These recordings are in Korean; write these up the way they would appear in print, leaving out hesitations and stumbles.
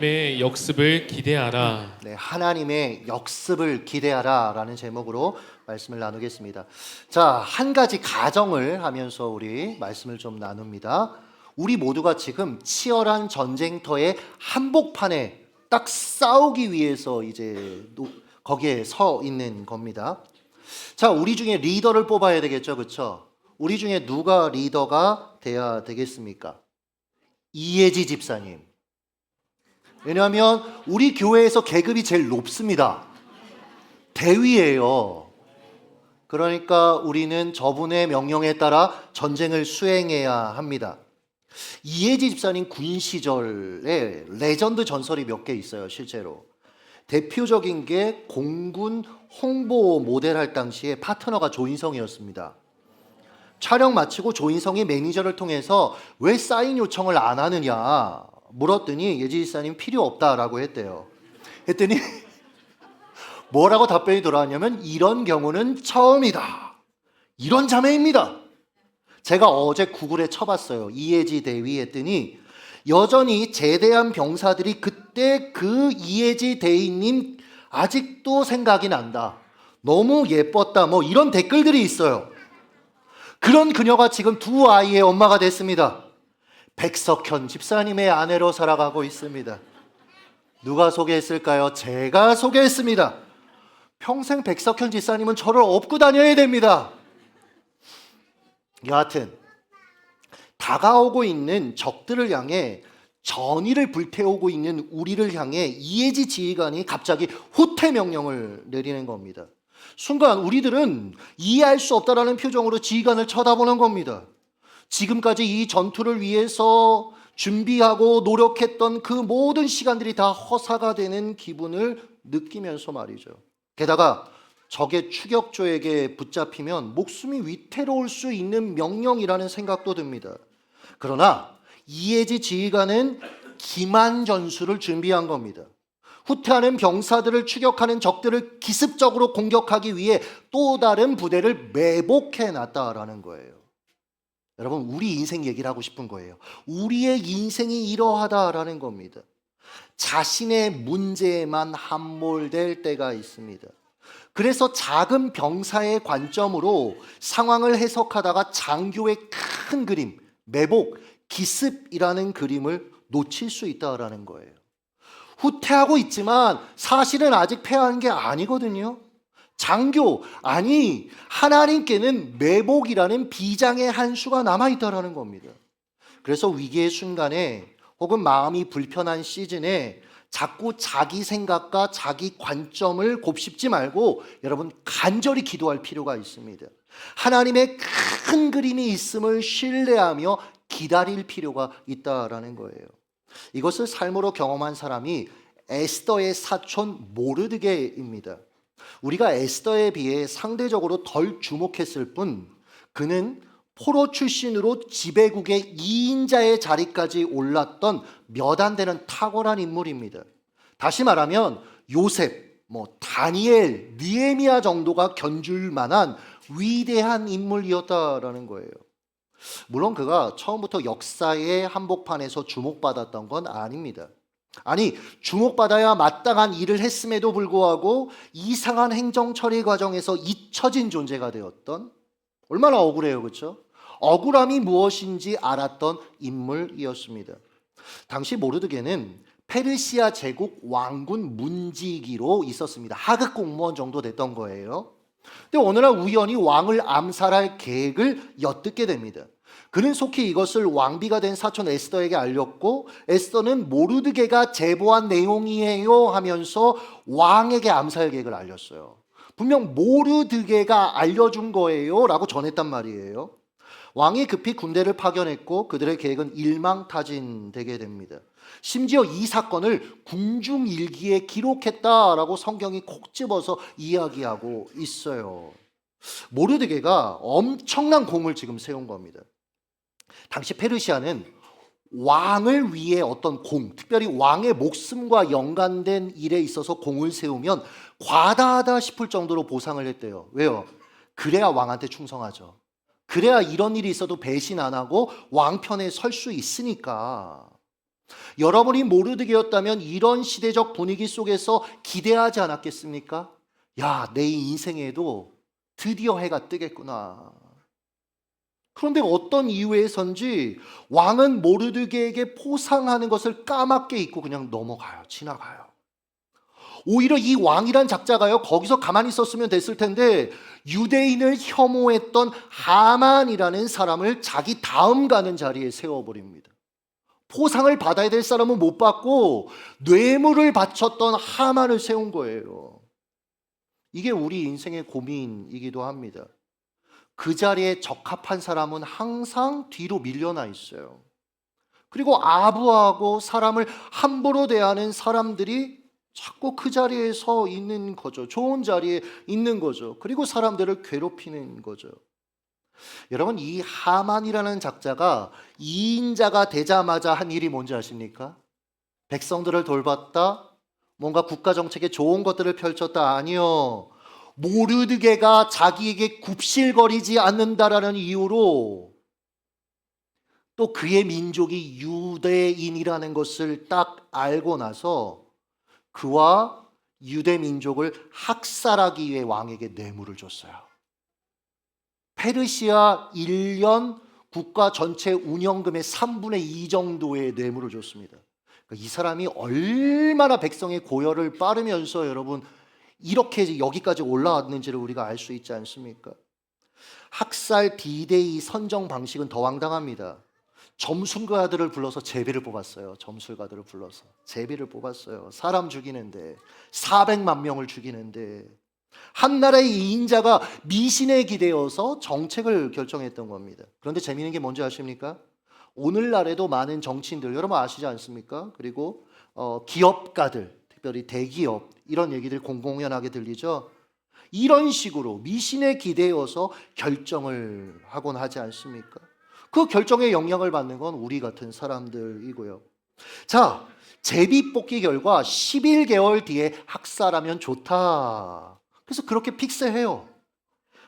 의 역습을 기대하라. 네, 하나님의 역습을 기대하라 라는 제목으로 말씀을 나누겠습니다. 자, 한 가지 가정을 하면서 우리 말씀을 좀 나눕니다. 우리 모두가 지금 치열한 전쟁터의 한복판에 딱 싸우기 위해서 이제 거기에 서 있는 겁니다. 자, 우리 중에 리더를 뽑아야 되겠죠, 그렇죠? 우리 중에 누가 리더가 돼야 되겠습니까? 이혜지 집사님. 왜냐하면 우리 교회에서 계급이 제일 높습니다. 대위예요. 그러니까 우리는 저분의 명령에 따라 전쟁을 수행해야 합니다. 이혜지 집사님 군 시절에 레전드 전설이 몇 개 있어요, 실제로. 대표적인 게 공군 홍보 모델 할 당시에 파트너가 조인성이었습니다. 촬영 마치고 조인성이 매니저를 통해서 왜 사인 요청을 안 하느냐 물었더니 예지 집사님 필요 없다라고 했대요. 했더니 뭐라고 답변이 돌아왔냐면 이런 경우는 처음이다. 이런 자매입니다. 제가 어제 구글에 쳐봤어요. 이혜지 대위 했더니 여전히 제대한 병사들이 그때 그 이혜지 대위님 아직도 생각이 난다. 너무 예뻤다. 뭐 이런 댓글들이 있어요. 그런 그녀가 지금 두 아이의 엄마가 됐습니다. 백석현 집사님의 아내로 살아가고 있습니다. 누가 소개했을까요? 제가 소개했습니다. 평생 백석현 집사님은 저를 업고 다녀야 됩니다. 여하튼 다가오고 있는 적들을 향해 전의를 불태우고 있는 우리를 향해 이혜지 지휘관이 갑자기 후퇴 명령을 내리는 겁니다. 순간 우리들은 이해할 수 없다라는 표정으로 지휘관을 쳐다보는 겁니다. 지금까지 이 전투를 위해서 준비하고 노력했던 그 모든 시간들이 다 허사가 되는 기분을 느끼면서 말이죠. 게다가 적의 추격조에게 붙잡히면 목숨이 위태로울 수 있는 명령이라는 생각도 듭니다. 그러나 이혜지 지휘관은 기만 전술을 준비한 겁니다. 후퇴하는 병사들을 추격하는 적들을 기습적으로 공격하기 위해 또 다른 부대를 매복해 놨다라는 거예요. 여러분, 우리 인생 얘기를 하고 싶은 거예요. 우리의 인생이 이러하다라는 겁니다. 자신의 문제에만 함몰될 때가 있습니다. 그래서 작은 병사의 관점으로 상황을 해석하다가 장교의 큰 그림, 매복, 기습이라는 그림을 놓칠 수 있다라는 거예요. 후퇴하고 있지만 사실은 아직 패한 게 아니거든요. 장교, 아니 하나님께는 매복이라는 비장의 한 수가 남아있다라는 겁니다. 그래서 위기의 순간에 혹은 마음이 불편한 시즌에 자꾸 자기 생각과 자기 관점을 곱씹지 말고 여러분 간절히 기도할 필요가 있습니다. 하나님의 큰 그림이 있음을 신뢰하며 기다릴 필요가 있다라는 거예요. 이것을 삶으로 경험한 사람이 에스더의 사촌 모르드게입니다. 우리가 에스더에 비해 상대적으로 덜 주목했을 뿐 그는 포로 출신으로 지배국의 2인자의 자리까지 올랐던 몇 안 되는 탁월한 인물입니다. 다시 말하면 요셉, 다니엘, 느헤미야 정도가 견줄 만한 위대한 인물이었다라는 거예요. 물론 그가 처음부터 역사의 한복판에서 주목받았던 건 아닙니다. 아니, 주목받아야 마땅한 일을 했음에도 불구하고 이상한 행정 처리 과정에서 잊혀진 존재가 되었던, 얼마나 억울해요, 그렇죠? 억울함이 무엇인지 알았던 인물이었습니다. 당시 모르드게는 페르시아 제국 왕군 문지기로 있었습니다. 하급 공무원 정도 됐던 거예요. 근데 어느 날 우연히 왕을 암살할 계획을 엿듣게 됩니다. 그는 속히 이것을 왕비가 된 사촌 에스더에게 알렸고 에스더는 모르드게가 제보한 내용이에요 하면서 왕에게 암살 계획을 알렸어요. 분명 모르드게가 알려준 거예요 라고 전했단 말이에요. 왕이 급히 군대를 파견했고 그들의 계획은 일망타진되게 됩니다. 심지어 이 사건을 궁중일기에 기록했다라고 성경이 콕 집어서 이야기하고 있어요. 모르드게가 엄청난 공을 지금 세운 겁니다. 당시 페르시아는 왕을 위해 어떤 공, 특별히 왕의 목숨과 연관된 일에 있어서 공을 세우면 과다하다 싶을 정도로 보상을 했대요. 왜요? 그래야 왕한테 충성하죠. 그래야 이런 일이 있어도 배신 안 하고 왕 편에 설 수 있으니까. 여러분이 모르드게였다면 이런 시대적 분위기 속에서 기대하지 않았겠습니까? 야, 내 인생에도 드디어 해가 뜨겠구나. 그런데 어떤 이유에선지 왕은 모르드게에게 포상하는 것을 까맣게 잊고 그냥 넘어가요. 지나가요. 오히려 이 왕이란 작자가요, 거기서 가만히 있었으면 됐을 텐데 유대인을 혐오했던 하만이라는 사람을 자기 다음 가는 자리에 세워버립니다. 포상을 받아야 될 사람은 못 받고 뇌물을 바쳤던 하만을 세운 거예요. 이게 우리 인생의 고민이기도 합니다. 그 자리에 적합한 사람은 항상 뒤로 밀려나 있어요. 그리고 아부하고 사람을 함부로 대하는 사람들이 자꾸 그 자리에 서 있는 거죠. 좋은 자리에 있는 거죠. 그리고 사람들을 괴롭히는 거죠. 여러분, 이 하만이라는 작자가 2인자가 되자마자 한 일이 뭔지 아십니까? 백성들을 돌봤다? 뭔가 국가 정책에 좋은 것들을 펼쳤다? 아니요. 모르드게가 자기에게 굽실거리지 않는다라는 이유로 또 그의 민족이 유대인이라는 것을 딱 알고 나서 그와 유대 민족을 학살하기 위해 왕에게 뇌물을 줬어요. 페르시아 1년 국가 전체 운영금의 3분의 2 정도의 뇌물을 줬습니다. 그러니까 이 사람이 얼마나 백성의 고열을 빠르면서 여러분 이렇게 여기까지 올라왔는지를 우리가 알 수 있지 않습니까? 학살 디데이 선정 방식은 더 황당합니다. 점술가들을 불러서 제비를 뽑았어요. 점술가들을 불러서 제비를 뽑았어요. 사람 죽이는데 400만 명을 죽이는데 한 나라의 2인자가 미신에 기대어서 정책을 결정했던 겁니다. 그런데 재미있는 게 뭔지 아십니까? 오늘날에도 많은 정치인들 여러분 아시지 않습니까? 그리고 기업가들, 특별히 대기업 이런 얘기들 공공연하게 들리죠. 이런 식으로 미신에 기대어서 결정을 하곤 하지 않습니까? 그 결정에 영향을 받는 건 우리 같은 사람들이고요. 자, 제비 뽑기 결과 11개월 뒤에 학살하면 좋다. 그래서 그렇게 픽스해요.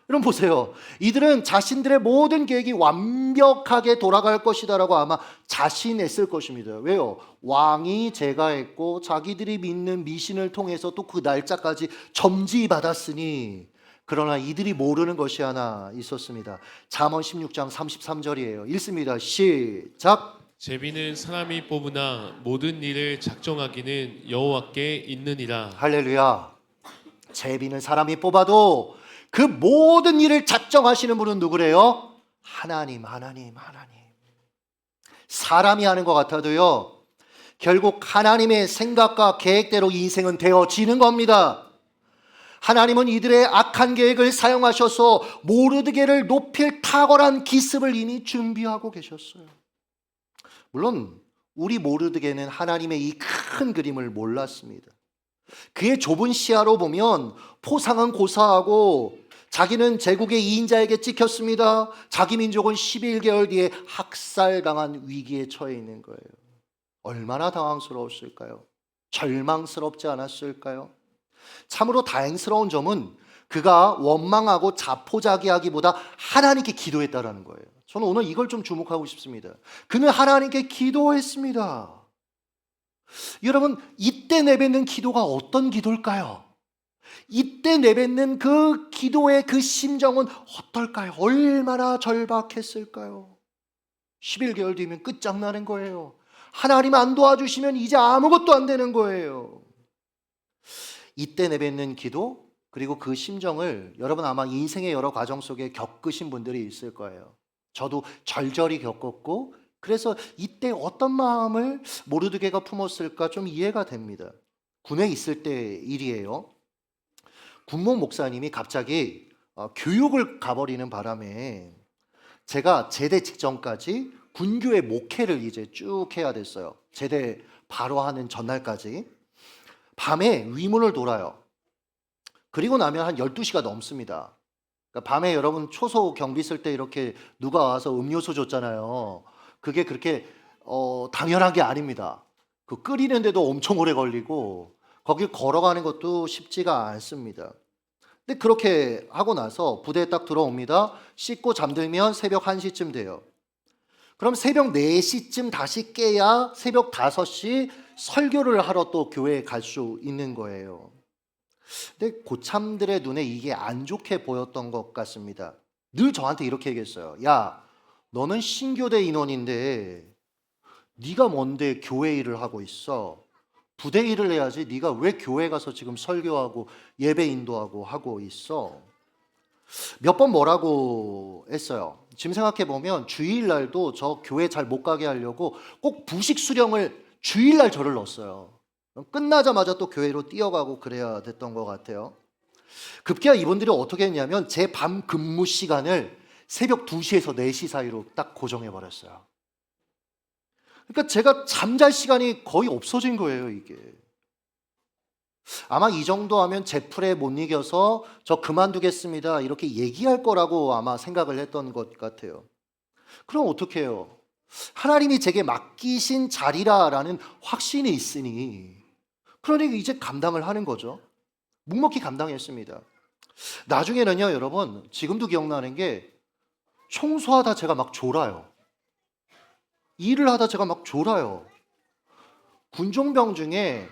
여러분 보세요. 이들은 자신들의 모든 계획이 완벽하게 돌아갈 것이다라고 아마 자신했을 것입니다. 왜요? 왕이 제가했고 자기들이 믿는 미신을 통해서 또 그 날짜까지 점지받았으니 그러나 이들이 모르는 것이 하나 있었습니다. 잠언 16장 33절이에요. 읽습니다. 시작. 제비는 사람이 뽑으나 모든 일을 작정하기는 여호와께 있느니라. 할렐루야. 제비는 사람이 뽑아도 그 모든 일을 작정하시는 분은 누구래요? 하나님. 사람이 하는 것 같아도요, 결국 하나님의 생각과 계획대로 인생은 되어지는 겁니다. 하나님은 이들의 악한 계획을 사용하셔서 모르드게를 높일 탁월한 기습을 이미 준비하고 계셨어요. 물론 우리 모르드게는 하나님의 이 큰 그림을 몰랐습니다. 그의 좁은 시야로 보면 포상은 고사하고 자기는 제국의 2인자에게 찍혔습니다. 자기 민족은 11개월 뒤에 학살당한 위기에 처해 있는 거예요. 얼마나 당황스러웠을까요? 절망스럽지 않았을까요? 참으로 다행스러운 점은 그가 원망하고 자포자기하기보다 하나님께 기도했다라는 거예요. 저는 오늘 이걸 좀 주목하고 싶습니다. 그는 하나님께 기도했습니다. 여러분, 이때 내뱉는 기도가 어떤 기도일까요? 이때 내뱉는 그 기도의 그 심정은 어떨까요? 얼마나 절박했을까요? 11개월 뒤면 끝장나는 거예요. 하나님 안 도와주시면 이제 아무것도 안 되는 거예요. 이때 내뱉는 기도, 그리고 그 심정을 여러분 아마 인생의 여러 과정 속에 겪으신 분들이 있을 거예요. 저도 절절히 겪었고, 그래서 이때 어떤 마음을 모르드게가 품었을까 좀 이해가 됩니다. 군에 있을 때 일이에요. 군목 목사님이 갑자기 교육을 가버리는 바람에 제가 제대 직전까지 군교의 목회를 이제 쭉 해야 됐어요. 제대 바로 하는 전날까지. 밤에 위문을 돌아요. 그리고 나면 한 12시가 넘습니다. 그러니까 밤에 여러분 초소 경비 쓸 때 이렇게 누가 와서 음료수 줬잖아요. 그게 그렇게 당연한 게 아닙니다. 그 끓이는데도 엄청 오래 걸리고 거기 걸어가는 것도 쉽지가 않습니다. 근데 그렇게 하고 나서 부대에 딱 들어옵니다. 씻고 잠들면 새벽 1시쯤 돼요. 그럼 새벽 4시쯤 다시 깨야 새벽 5시 설교를 하러 또 교회에 갈 수 있는 거예요. 근데 고참들의 눈에 이게 안 좋게 보였던 것 같습니다. 늘 저한테 이렇게 얘기했어요. 야, 너는 신교대 인원인데 네가 뭔데 교회 일을 하고 있어? 부대 일을 해야지. 네가 왜 교회 가서 지금 설교하고 예배 인도하고 하고 있어? 몇 번 뭐라고 했어요. 지금 생각해 보면 주일날도 저 교회 잘 못 가게 하려고 꼭 부식 수령을 주일날 저를 넣었어요. 끝나자마자 또 교회로 뛰어가고 그래야 됐던 것 같아요. 급기야 이분들이 어떻게 했냐면 제 밤 근무 시간을 새벽 2시에서 4시 사이로 딱 고정해 버렸어요. 그러니까 제가 잠잘 시간이 거의 없어진 거예요, 이게. 아마 이 정도 하면 제풀에 못 이겨서 저 그만두겠습니다 이렇게 얘기할 거라고 아마 생각을 했던 것 같아요. 그럼 어떻게 해요? 하나님이 제게 맡기신 자리라라는 확신이 있으니 그러니 이제 감당을 하는 거죠. 묵묵히 감당했습니다. 나중에는요, 여러분, 지금도 기억나는 게 청소하다 제가 막 졸아요. 일을 하다 제가 막 졸아요. 군종병 중에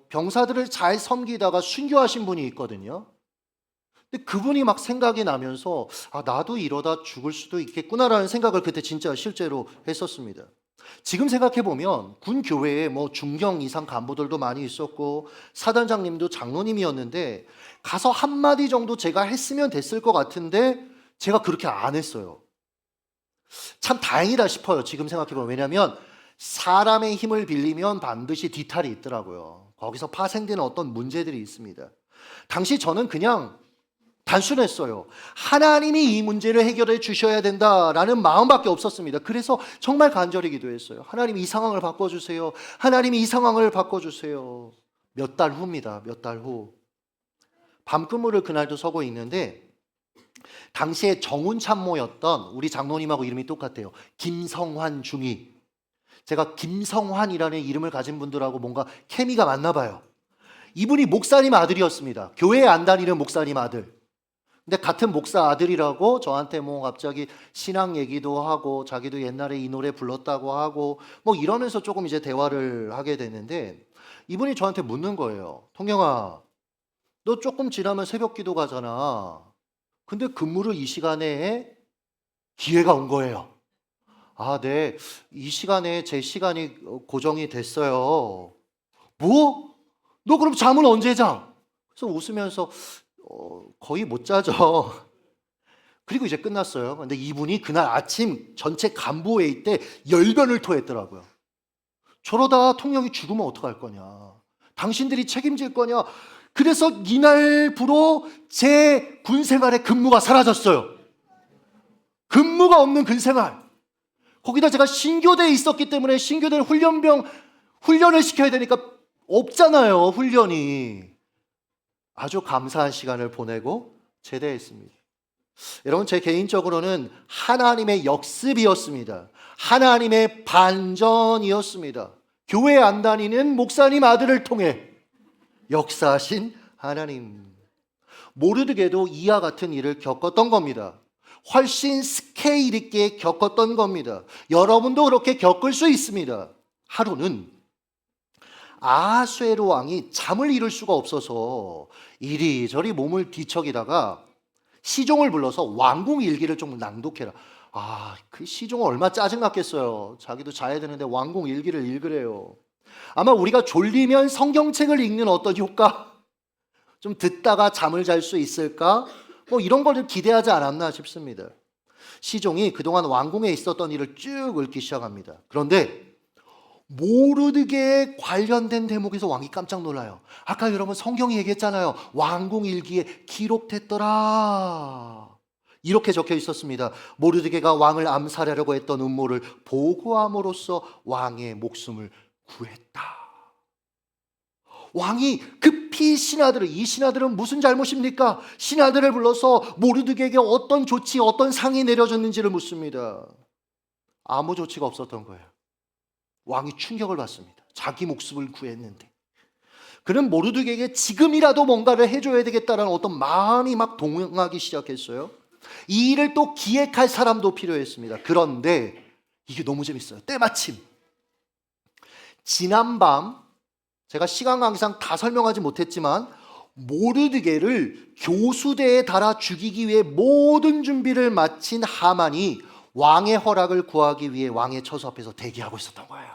병사들을 잘 섬기다가 순교하신 분이 있거든요. 근데 그분이 막 생각이 나면서 나도 이러다 죽을 수도 있겠구나라는 생각을 그때 진짜 실제로 했었습니다. 지금 생각해 보면 군 교회에 뭐 중경 이상 간부들도 많이 있었고 사단장님도 장로님이었는데 가서 한마디 정도 제가 했으면 됐을 것 같은데 제가 그렇게 안 했어요. 참 다행이다 싶어요. 지금 생각해 보면. 왜냐하면 사람의 힘을 빌리면 반드시 뒤탈이 있더라고요. 거기서 파생되는 어떤 문제들이 있습니다. 당시 저는 그냥 단순했어요. 하나님이 이 문제를 해결해 주셔야 된다라는 마음밖에 없었습니다. 그래서 정말 간절히 기도했어요. 하나님 이 상황을 바꿔주세요. 하나님이 이 상황을 바꿔주세요. 몇 달 후입니다. 몇 달 후. 밤근무를 그날도 서고 있는데 당시에 정운 참모였던 우리 장로님하고 이름이 똑같아요. 김성환 중위. 제가 김성환이라는 이름을 가진 분들하고 뭔가 케미가 맞나 봐요. 이분이 목사님 아들이었습니다. 교회에 안 다니는 목사님 아들. 근데 같은 목사 아들이라고 저한테 뭐 갑자기 신앙 얘기도 하고 자기도 옛날에 이 노래 불렀다고 하고 뭐 이러면서 조금 이제 대화를 하게 되는데 이분이 저한테 묻는 거예요. 통영아, 너 조금 지나면 새벽 기도 가잖아. 근데 근무를 이 시간에 해? 기회가 온 거예요. 네. 이 시간에 제 시간이 고정이 됐어요. 뭐? 너 그럼 잠은 언제 자? 그래서 웃으면서 거의 못 자죠. 그리고 이제 끝났어요. 근데 이분이 그날 아침 전체 간부회의 때 열변을 토했더라고요. 저러다 통영이 죽으면 어떡할 거냐. 당신들이 책임질 거냐. 그래서 이날부로 제 군생활의 근무가 사라졌어요. 근무가 없는 군생활. 거기다 제가 신교대에 있었기 때문에 신교대는 훈련을 시켜야 되니까 없잖아요, 훈련이. 아주 감사한 시간을 보내고 제대했습니다. 여러분, 제 개인적으로는 하나님의 역습이었습니다. 하나님의 반전이었습니다. 교회 안 다니는 목사님 아들을 통해 역사하신 하나님. 모르드게도 이와 같은 일을 겪었던 겁니다. 훨씬 스케일 있게 겪었던 겁니다. 여러분도 그렇게 겪을 수 있습니다. 하루는 아하수에로 왕이 잠을 이룰 수가 없어서 이리저리 몸을 뒤척이다가 시종을 불러서 왕궁 일기를 좀 낭독해라. 그 시종은 얼마 짜증났겠어요. 자기도 자야 되는데 왕궁 일기를 읽으래요. 아마 우리가 졸리면 성경책을 읽는 어떤 효과? 좀 듣다가 잠을 잘 수 있을까? 뭐 이런 거를 기대하지 않았나 싶습니다. 시종이 그동안 왕궁에 있었던 일을 쭉 읽기 시작합니다. 그런데 모르드게에 관련된 대목에서 왕이 깜짝 놀라요. 아까 여러분 성경이 얘기했잖아요. 왕궁 일기에 기록됐더라. 이렇게 적혀 있었습니다. 모르드게가 왕을 암살하려고 했던 음모를 보고함으로써 왕의 목숨을 구했다. 왕이 급히 신하들을, 이 신하들은 무슨 잘못입니까? 신하들을 불러서 모르드게에게 어떤 조치, 어떤 상이 내려졌는지를 묻습니다. 아무 조치가 없었던 거예요. 왕이 충격을 받습니다. 자기 목숨을 구했는데. 그는 모르드게에게 지금이라도 뭔가를 해줘야 되겠다는 어떤 마음이 막 동하기 시작했어요. 이 일을 또 기획할 사람도 필요했습니다. 그런데 이게 너무 재밌어요. 때마침 지난밤 제가 시간 관계상 다 설명하지 못했지만 모르드게를 교수대에 달아 죽이기 위해 모든 준비를 마친 하만이 왕의 허락을 구하기 위해 왕의 처소 앞에서 대기하고 있었던 거예요.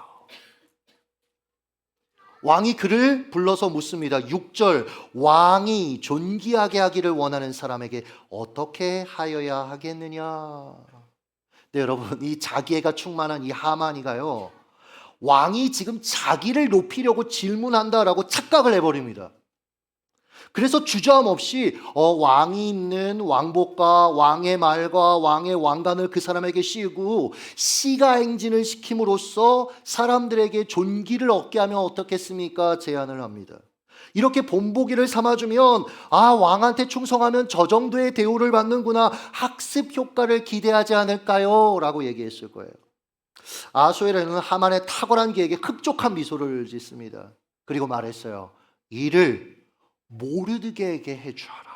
왕이 그를 불러서 묻습니다. 6절, 왕이 존귀하게 하기를 원하는 사람에게 어떻게 하여야 하겠느냐. 네, 여러분, 이 자기애가 충만한 이 하만이가요, 왕이 지금 자기를 높이려고 질문한다라고 착각을 해버립니다. 그래서 주저함없이 왕이 입는 왕복과 왕의 말과 왕의 왕관을 그 사람에게 씌우고 시가행진을 시킴으로써 사람들에게 존귀를 얻게 하면 어떻겠습니까? 제안을 합니다. 이렇게 본보기를 삼아주면 왕한테 충성하면 저 정도의 대우를 받는구나, 학습 효과를 기대하지 않을까요? 라고 얘기했을 거예요. 아수에르는 하만의 탁월한 계획에 흡족한 미소를 짓습니다. 그리고 말했어요. 이를 모르드게에게 해주어라.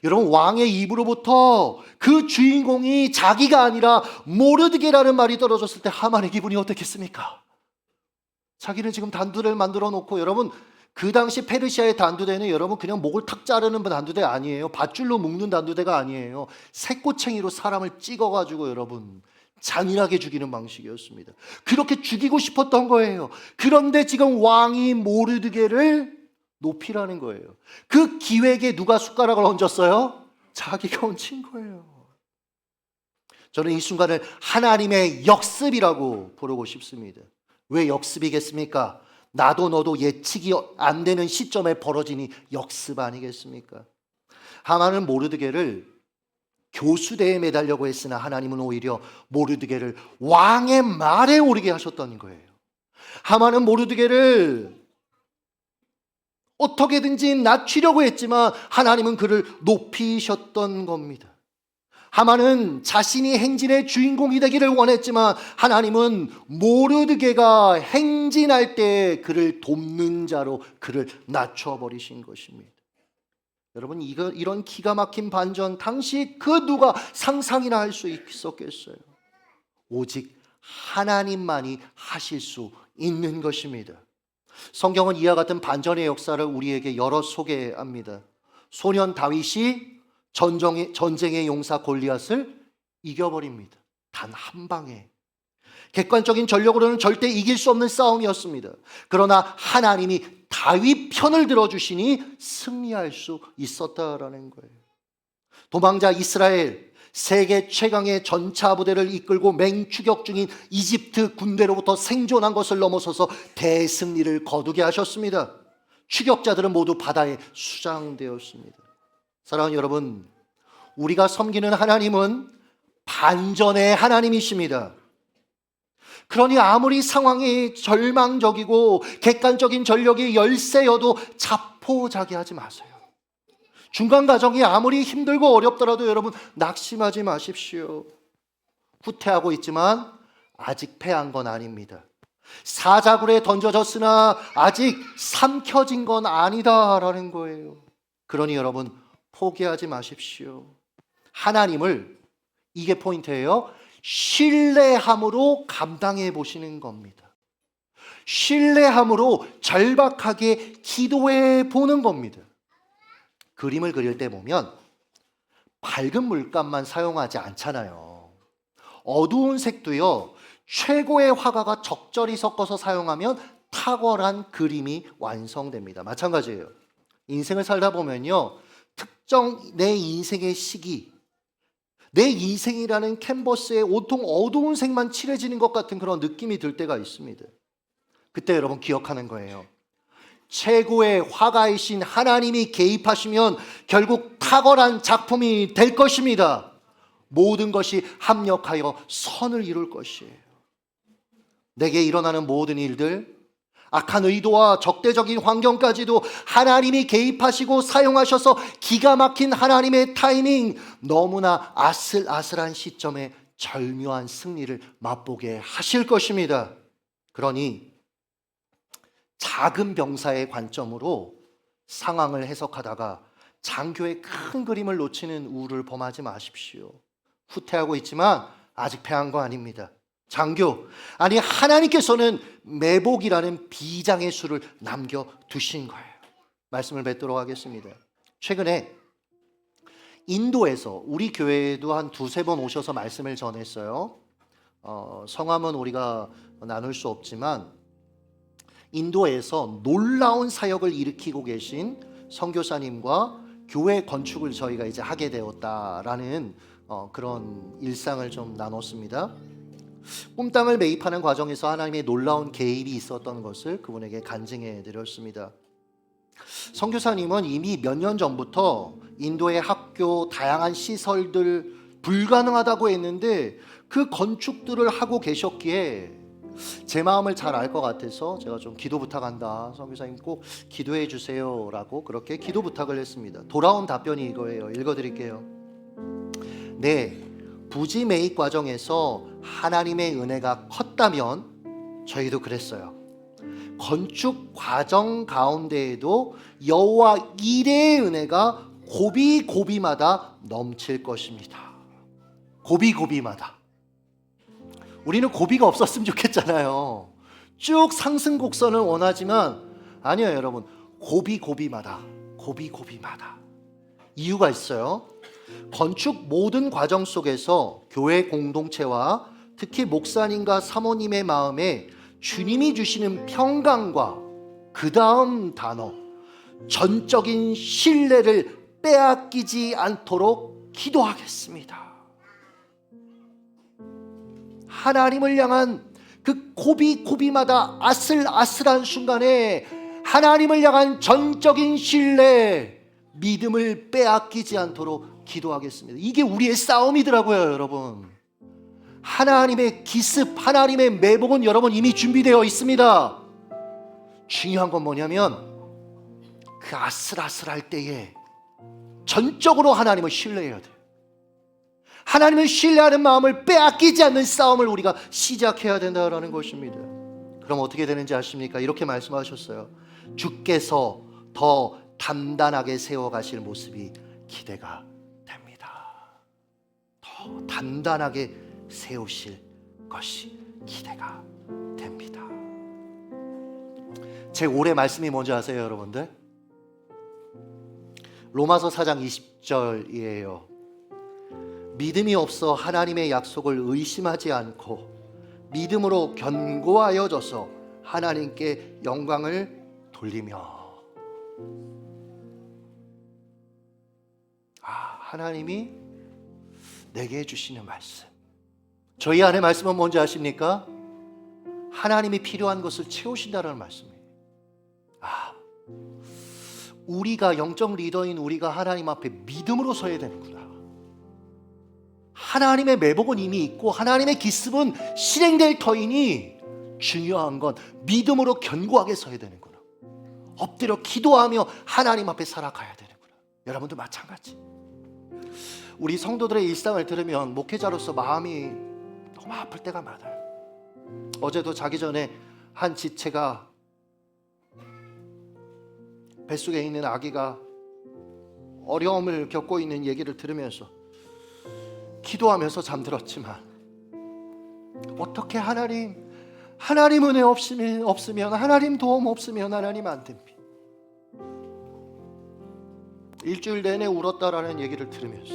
여러분, 왕의 입으로부터 그 주인공이 자기가 아니라 모르드게라는 말이 떨어졌을 때 하만의 기분이 어떻겠습니까? 자기는 지금 단두대를 만들어 놓고, 여러분, 그 당시 페르시아의 단두대는 여러분 그냥 목을 탁 자르는 단두대 아니에요. 밧줄로 묶는 단두대가 아니에요. 새꼬챙이로 사람을 찍어가지고 여러분 잔인하게 죽이는 방식이었습니다. 그렇게 죽이고 싶었던 거예요. 그런데 지금 왕이 모르드게를 높이라는 거예요. 그 기획에 누가 숟가락을 얹었어요? 자기가 얹힌 거예요. 저는 이 순간을 하나님의 역습이라고 부르고 싶습니다. 왜 역습이겠습니까? 나도 너도 예측이 안 되는 시점에 벌어진 이 역습 아니겠습니까? 하만은 모르드게를 교수대에 매달려고 했으나 하나님은 오히려 모르드게를 왕의 말에 오르게 하셨던 거예요. 하만은 모르드게를 어떻게든지 낮추려고 했지만 하나님은 그를 높이셨던 겁니다. 하만은 자신이 행진의 주인공이 되기를 원했지만 하나님은 모르드게가 행진할 때 그를 돕는 자로 그를 낮춰버리신 것입니다. 여러분, 이런 기가 막힌 반전, 당시 그 누가 상상이나 할 수 있었겠어요? 오직 하나님만이 하실 수 있는 것입니다. 성경은 이와 같은 반전의 역사를 우리에게 여러 소개합니다. 소년 다윗이 전쟁의 용사 골리앗을 이겨버립니다. 단 한 방에. 객관적인 전력으로는 절대 이길 수 없는 싸움이었습니다. 그러나 하나님이 다윗 편을 들어주시니 승리할 수 있었다라는 거예요. 도망자 이스라엘, 세계 최강의 전차 부대를 이끌고 맹추격 중인 이집트 군대로부터 생존한 것을 넘어서서 대승리를 거두게 하셨습니다. 추격자들은 모두 바다에 수장되었습니다. 사랑하는 여러분, 우리가 섬기는 하나님은 반전의 하나님이십니다. 그러니 아무리 상황이 절망적이고 객관적인 전력이 열세여도 자포자기하지 마세요. 중간 과정이 아무리 힘들고 어렵더라도 여러분 낙심하지 마십시오. 후퇴하고 있지만 아직 패한 건 아닙니다. 사자굴에 던져졌으나 아직 삼켜진 건 아니다라는 거예요. 그러니 여러분 포기하지 마십시오. 하나님을, 이게 포인트예요, 신뢰함으로 감당해 보시는 겁니다. 신뢰함으로 절박하게 기도해 보는 겁니다. 그림을 그릴 때 보면 밝은 물감만 사용하지 않잖아요. 어두운 색도요, 최고의 화가가 적절히 섞어서 사용하면 탁월한 그림이 완성됩니다. 마찬가지예요. 인생을 살다 보면요, 특정 내 인생의 시기, 내 인생이라는 캔버스에 온통 어두운 색만 칠해지는 것 같은 그런 느낌이 들 때가 있습니다. 그때 여러분 기억하는 거예요. 최고의 화가이신 하나님이 개입하시면 결국 탁월한 작품이 될 것입니다. 모든 것이 합력하여 선을 이룰 것이에요. 내게 일어나는 모든 일들, 악한 의도와 적대적인 환경까지도 하나님이 개입하시고 사용하셔서 기가 막힌 하나님의 타이밍, 너무나 아슬아슬한 시점에 절묘한 승리를 맛보게 하실 것입니다. 그러니 작은 병사의 관점으로 상황을 해석하다가 장교의 큰 그림을 놓치는 우를 범하지 마십시오. 후퇴하고 있지만 아직 패한 거 아닙니다. 장교, 아니 하나님께서는 매복이라는 비장의 수를 남겨두신 거예요. 말씀을 뵙도록 하겠습니다. 최근에 인도에서 우리 교회에도 한 두세 번 오셔서 말씀을 전했어요. 성함은 우리가 나눌 수 없지만 인도에서 놀라운 사역을 일으키고 계신 선교사님과 교회 건축을 저희가 이제 하게 되었다라는 그런 일상을 좀 나눴습니다. 꿈땅을 매입하는 과정에서 하나님의 놀라운 개입이 있었던 것을 그분에게 간증해 드렸습니다. 선교사님은 이미 몇 년 전부터 인도의 학교, 다양한 시설들 불가능하다고 했는데 그 건축들을 하고 계셨기에 제 마음을 잘 알 것 같아서 제가 좀 기도 부탁한다. 선교사님 꼭 기도해 주세요라고 그렇게 기도 부탁을 했습니다. 돌아온 답변이 이거예요. 읽어드릴게요. 네, 부지 매입 과정에서 하나님의 은혜가 컸다면 저희도 그랬어요. 건축 과정 가운데에도 여호와 이레의 은혜가 고비고비마다 넘칠 것입니다. 고비고비마다. 우리는 고비가 없었으면 좋겠잖아요. 쭉 상승 곡선을 원하지만 아니에요, 여러분. 고비고비마다. 이유가 있어요. 건축 모든 과정 속에서 교회 공동체와 특히 목사님과 사모님의 마음에 주님이 주시는 평강과 그 다음 단어 전적인 신뢰를 빼앗기지 않도록 기도하겠습니다. 하나님을 향한 그 고비고비마다 아슬아슬한 순간에 하나님을 향한 전적인 신뢰, 믿음을 빼앗기지 않도록 기도하겠습니다. 이게 우리의 싸움이더라고요, 여러분. 하나님의 기습, 하나님의 매복은 여러분 이미 준비되어 있습니다. 중요한 건 뭐냐면 그 아슬아슬할 때에 전적으로 하나님을 신뢰해야 돼요. 하나님을 신뢰하는 마음을 빼앗기지 않는 싸움을 우리가 시작해야 된다는 것입니다. 그럼 어떻게 되는지 아십니까? 이렇게 말씀하셨어요. 주께서 더 단단하게 세워가실 모습이 기대가 됩니다. 더 단단하게 세우실 것이 기대가 됩니다. 제 올해 말씀이 뭔지 아세요, 여러분들? 로마서 4장 20절이에요. 믿음이 없어 하나님의 약속을 의심하지 않고 믿음으로 견고하여져서 하나님께 영광을 돌리며. 하나님이 내게 해주시는 말씀. 저희 안에 말씀은 뭔지 아십니까? 하나님이 필요한 것을 채우신다는 말씀이에요. 우리가 영적 리더인 우리가 하나님 앞에 믿음으로 서야 되는구나. 하나님의 매복은 이미 있고 하나님의 기습은 실행될 터이니 중요한 건 믿음으로 견고하게 서야 되는구나. 엎드려 기도하며 하나님 앞에 살아가야 되는구나. 여러분도 마찬가지. 우리 성도들의 일상을 들으면 목회자로서 마음이 너무 아플 때가 많아요. 어제도 자기 전에 한 지체가 뱃속에 있는 아기가 어려움을 겪고 있는 얘기를 들으면서 기도하면서 잠들었지만 어떻게 하나님 은혜 없으면 하나님 도움 없으면 하나님 안 됩니다. 일주일 내내 울었다라는 얘기를 들으면서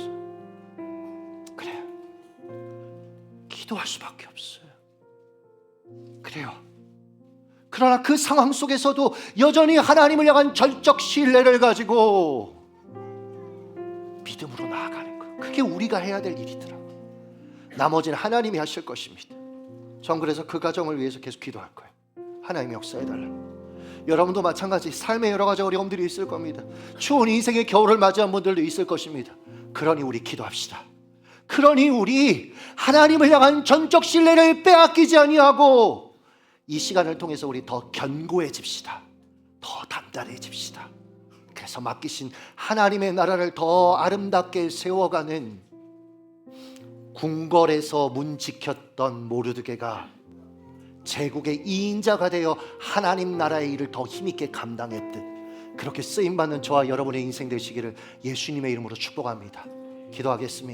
그래요. 기도할 수밖에 없어요. 그래요. 그러나 그 상황 속에서도 여전히 하나님을 향한 절적 신뢰를 가지고 믿음으로 나아가는 것. 그게 우리가 해야 될 일이더라고요. 나머지는 하나님이 하실 것입니다. 전 그래서 그 가정을 위해서 계속 기도할 거예요. 하나님이 역사해달라고. 여러분도 마찬가지 삶의 여러 가지 어려움들이 있을 겁니다. 추운 인생의 겨울을 맞이한 분들도 있을 것입니다. 그러니 우리 기도합시다. 그러니 우리 하나님을 향한 전적 신뢰를 빼앗기지 아니하고 이 시간을 통해서 우리 더 견고해집시다. 더 단단해집시다. 그래서 맡기신 하나님의 나라를 더 아름답게 세워가는 궁궐에서 문 지켰던 모르드게가 제국의 2인자가 되어 하나님 나라의 일을 더 힘있게 감당했듯 그렇게 쓰임받는 저와 여러분의 인생 되시기를 예수님의 이름으로 축복합니다. 기도하겠습니다.